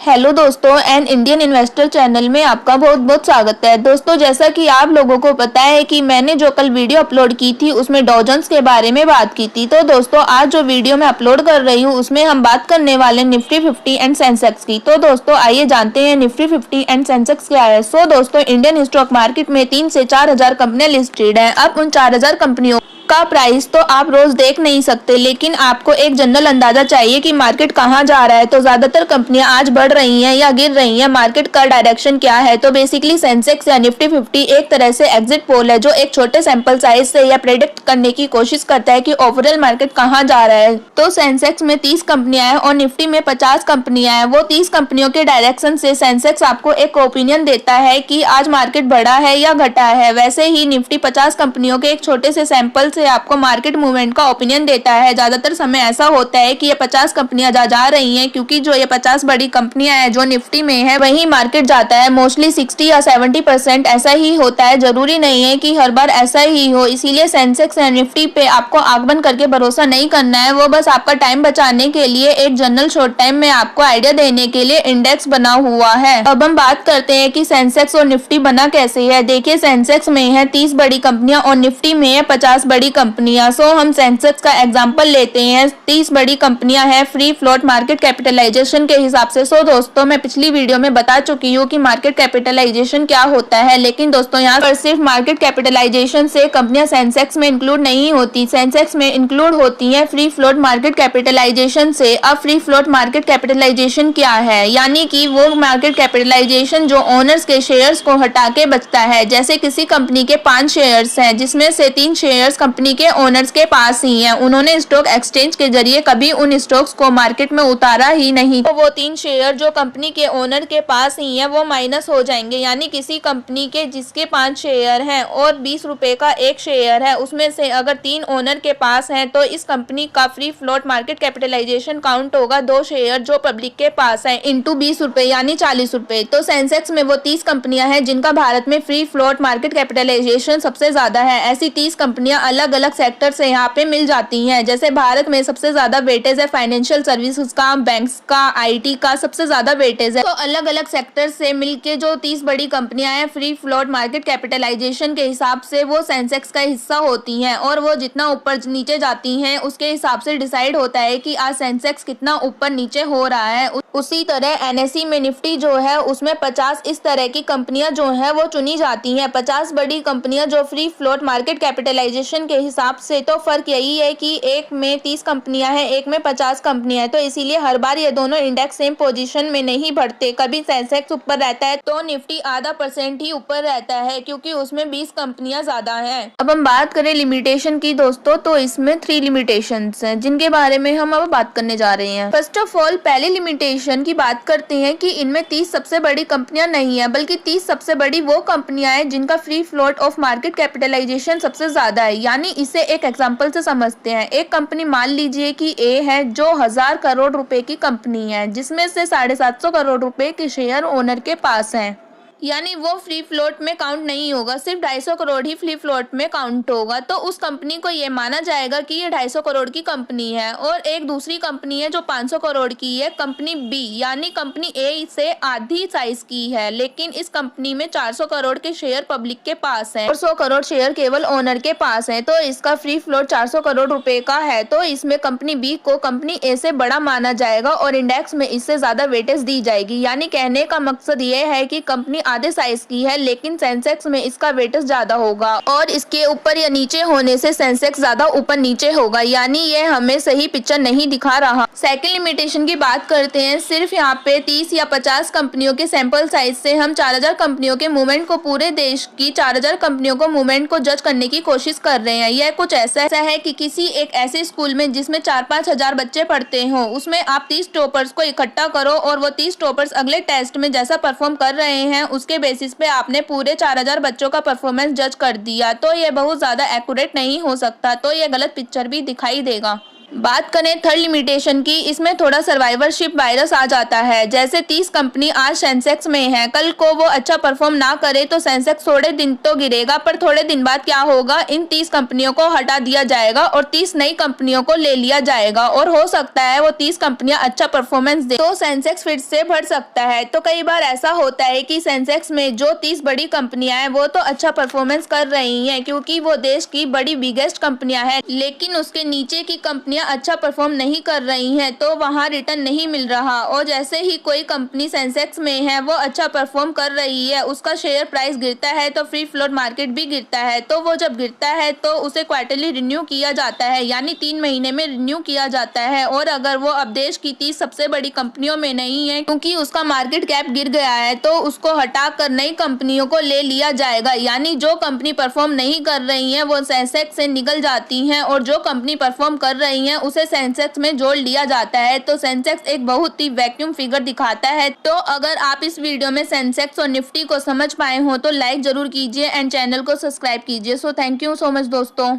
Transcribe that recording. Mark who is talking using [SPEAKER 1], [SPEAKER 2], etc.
[SPEAKER 1] Hello दोस्तों, an Indian investor channel में आपका बहुत बहुत स्वागत है। दोस्तों, जैसा कि आप लोगों को पता है कि मैंने जो कल वीडियो अपलोड की थी उसमें डॉ जोन्स के बारे में बात की थी। तो दोस्तों, आज जो वीडियो मैं अपलोड कर रही हूँ उसमें हम बात करने वाले निफ्टी 50 एंड सेंसेक्स की। तो दोस्तों, आइए जानते हैं निफ्टी 50 एंड सेंसेक्स क्या है। सो दोस्तों, इंडियन स्टॉक मार्केट में 3 से 4 हजार कंपनियां लिस्टेड हैं। अब उन 4 हजार कंपनियों का प्राइस तो आप रोज देख नहीं सकते, लेकिन आपको एक जनरल अंदाजा चाहिए कि मार्केट कहाँ जा रहा है। तो ज्यादातर कंपनियां आज बढ़ रही हैं या गिर रही हैं, मार्केट का डायरेक्शन क्या है। तो बेसिकली सेंसेक्स या निफ्टी 50 एक तरह से एग्जिट पोल है जो एक छोटे सैंपल साइज से यह प्रेडिक्ट करने की कोशिश करता है कि ओवरऑल मार्केट कहाँ जा रहा है। तो सेंसेक्स में 30 कंपनियां हैं और निफ्टी में 50 कंपनियां हैं। वो 30 कंपनियों के डायरेक्शन से सेंसेक्स आपको एक ओपिनियन देता है कि आज मार्केट बढ़ा है या घटा है। वैसे ही निफ्टी 50 कंपनियों के एक छोटे से सैंपल से आपको मार्केट मूवमेंट का ओपिनियन देता है। ज्यादातर समय ऐसा होता है कि ये 50 कंपनियां जा रही हैं, क्योंकि जो ये 50 बड़ी कंपनियां हैं जो निफ्टी में है वही मार्केट जाता है। मोस्टली 60 या 70% ऐसा ही होता है। जरूरी नहीं है कि हर बार ऐसा ही हो, इसीलिए सेंसेक्स या निफ्टी पे आपको आंख बंद करके भरोसा नहीं करना है। वो बस आपका टाइम बचाने के लिए एक जनरल शॉर्ट टाइम में आपको आइडिया देने के लिए इंडेक्स बना हुआ है। अब हम बात करते हैं कि सेंसेक्स और निफ्टी बना कैसे है। देखिए, सेंसेक्स में है 30 बड़ी कंपनियां और निफ्टी में है 50 बड़ी कंपनियां। सो हम सेंसेक्स का एग्जांपल लेते हैं। 30 बड़ी कंपनियां हैं फ्री फ्लोट मार्केट कैपिटलाइजेशन के हिसाब से। सो दोस्तों, मैं पिछली वीडियो में बता चुकी हूँ कि मार्केट कैपिटलाइजेशन क्या होता है, लेकिन दोस्तों यहाँ पर सिर्फ मार्केट कैपिटलाइजेशन से कंपनियां सेंसेक्स में इंक्लूड नहीं होती, सेंसेक्स में इंक्लूड होती हैं फ्री फ्लोट मार्केट कैपिटलाइजेशन से। अब फ्री फ्लोट मार्केट कैपिटलाइजेशन क्या है, यानी कि वो मार्केट कैपिटलाइजेशन जो ओनर्स के शेयर्स को हटा के बचता है। जैसे किसी कंपनी के 5 शेयर्स हैं जिसमें से 3 शेयर्स कंपनी के ओनर्स के पास ही हैं, उन्होंने स्टॉक एक्सचेंज के जरिए कभी उन स्टॉक्स को मार्केट में उतारा ही नहीं, तो वो 3 शेयर जो कंपनी के ओनर के पास ही हैं वो माइनस हो जाएंगे। यानी किसी कंपनी के जिसके 5 शेयर हैं और 20 रुपए का एक शेयर है, उसमें से अगर 3 ओनर के पास हैं तो इस कंपनी का free float market capitalization count होगा 2 शेयर जो पब्लिक के पास है इंटू 20 रुपए यानी 40 रुपए। तो सेंसेक्स में वो 30 कंपनियां हैं जिनका भारत में फ्री फ्लोट मार्केट कैपिटलाइजेशन सबसे ज्यादा है। ऐसी 30 कंपनियां अलग अलग सेक्टर से यहाँ पे मिल जाती हैं। जैसे भारत में सबसे ज्यादा वेटेज है फाइनेंशियल सर्विसेज का, बैंक्स का, आईटी का सबसे ज्यादा वेटेज है। तो अलग अलग सेक्टर से मिलके जो 30 बड़ी कंपनियां हैं फ्री फ्लोट मार्केट कैपिटलाइजेशन के हिसाब से वो सेंसेक्स का हिस्सा होती हैं, और वो जितना ऊपर नीचे जाती हैं उसके हिसाब से डिसाइड होता है कि आज सेंसेक्स कितना ऊपर नीचे हो रहा है। उसी तरह एनएसई में निफ्टी जो है उसमें 50 इस तरह की कंपनियां जो है वो चुनी जाती हैं। 50 बड़ी कंपनियां जो फ्री फ्लोट मार्केट कैपिटलाइजेशन के हिसाब से। तो फर्क यही है कि एक में 30 कंपनियां हैं, एक में 50 कंपनियां हैं, तो इसीलिए हर बार ये दोनों इंडेक्स सेम पोजीशन में नहीं बढ़ते। कभी सेंसेक्स ऊपर रहता है तो निफ्टी आधा % ही ऊपर रहता है, क्योंकि उसमें 20 कंपनियां ज्यादा हैं। अब हम बात करें लिमिटेशन की दोस्तों, तो इसमें 3 लिमिटेशंस हैं जिनके बारे में हम अब बात करने जा रहे हैं। फर्स्ट ऑफ ऑल, पहली लिमिटेशन की बात करते हैं कि इनमें 30 सबसे बड़ी कंपनियां नहीं है, बल्कि 30 सबसे बड़ी वो कंपनियां हैं जिनका free float of market capitalization सबसे ज्यादा है। यानी इसे एक एग्जांपल से समझते हैं। एक कंपनी मान लीजिए कि ए है जो 1000 करोड़ रुपए की कंपनी है, जिसमें से 750 करोड़ रुपए के शेयर ओनर के पास हैं। यानी वो फ्री फ्लोट में काउंट नहीं होगा, सिर्फ 250 करोड़ ही फ्री फ्लोट में काउंट होगा। तो उस कंपनी को ये माना जाएगा कि ये 250 करोड़ की कंपनी है। और एक दूसरी कंपनी है जो 500 करोड़ की है, कंपनी बी, यानी कंपनी ए से आधी साइज की है, लेकिन इस कंपनी में 400 करोड़ के शेयर पब्लिक के पास है और 100 करोड़ शेयर केवल ओनर के पास है। तो इसका फ्री फ्लोट 400 करोड़ रुपए का है। तो इसमें कंपनी बी को कंपनी ए से बड़ा माना जाएगा और इंडेक्स में इससे ज्यादा वेटेज दी जाएगी। यानी कहने का मकसद ये है कि कंपनी आधे साइज की है, लेकिन सेंसेक्स में इसका वेटेज ज्यादा होगा, और इसके ऊपर या नीचे होने से सेंसेक्स ज्यादा ऊपर नीचे होगा। यानी ये हमें सही पिक्चर नहीं दिखा रहा। सेकंड लिमिटेशन की बात करते हैं। सिर्फ यहाँ पे 30 या 50 कंपनियों के सैंपल साइज से हम 4000 कंपनियों के मूवमेंट को, पूरे देश की 4000 कंपनियों को मूवमेंट को जज करने की कोशिश कर रहे हैं। यह कुछ ऐसा है कि किसी एक ऐसे स्कूल में जिसमें 4-5 हजार बच्चे पढ़ते हो, उसमें आप 30 टॉपर्स को इकट्ठा करो और वो 30 टॉपर्स अगले टेस्ट में जैसा परफॉर्म कर रहे हैं उसके बेसिस पे आपने पूरे 4000 बच्चों का परफॉर्मेंस जज कर दिया। तो ये बहुत ज्यादा एक्यूरेट नहीं हो सकता, तो ये गलत पिक्चर भी दिखाई देगा। बात करें थर्ड लिमिटेशन की, इसमें थोड़ा सर्वाइवरशिप वायरस आ जाता है। जैसे 30 कंपनी आज सेंसेक्स में है, कल को वो अच्छा परफॉर्म ना करे तो सेंसेक्स थोड़े दिन तो गिरेगा, पर थोड़े दिन बाद क्या होगा, इन 30 कंपनियों को हटा दिया जाएगा और 30 नई कंपनियों को ले लिया जाएगा और हो सकता है वो 30 कंपनियां अच्छा परफॉर्मेंस दे तो सेंसेक्स फिर से बढ़ सकता है। तो कई बार ऐसा होता है कि सेंसेक्स में जो 30 बड़ी कंपनियां हैं वो तो अच्छा परफॉर्मेंस कर रही हैं क्योंकि वो देश की बड़ी बिगेस्ट कंपनियां हैं, लेकिन उसके नीचे की कंपनियां अच्छा परफॉर्म नहीं कर रही हैं तो वहां रिटर्न नहीं मिल रहा। और जैसे ही कोई कंपनी सेंसेक्स में है वो अच्छा परफॉर्म कर रही है, उसका शेयर प्राइस गिरता है तो फ्री फ्लोट मार्केट भी गिरता है। तो वो जब गिरता है तो उसे क्वार्टरली रिन्यू किया जाता है, यानी 3 महीने में रिन्यू किया जाता है। और अगर वो अब देश की 30 सबसे बड़ी कंपनियों में नहीं है क्योंकि उसका मार्केट कैप गिर गया है तो उसको हटाकर नई कंपनियों को ले लिया जाएगा, यानी जो कंपनी परफॉर्म नहीं कर रही है वो सेंसेक्स से निकल जाती हैं और जो कंपनी परफॉर्म कर रही है उसे सेंसेक्स में जोड़ लिया जाता है। तो सेंसेक्स एक बहुत ही वैक्यूम फिगर दिखाता है। तो अगर आप इस वीडियो में सेंसेक्स और निफ्टी को समझ पाए हो तो लाइक जरूर कीजिए एंड चैनल को सब्सक्राइब कीजिए। So thank you so much दोस्तों।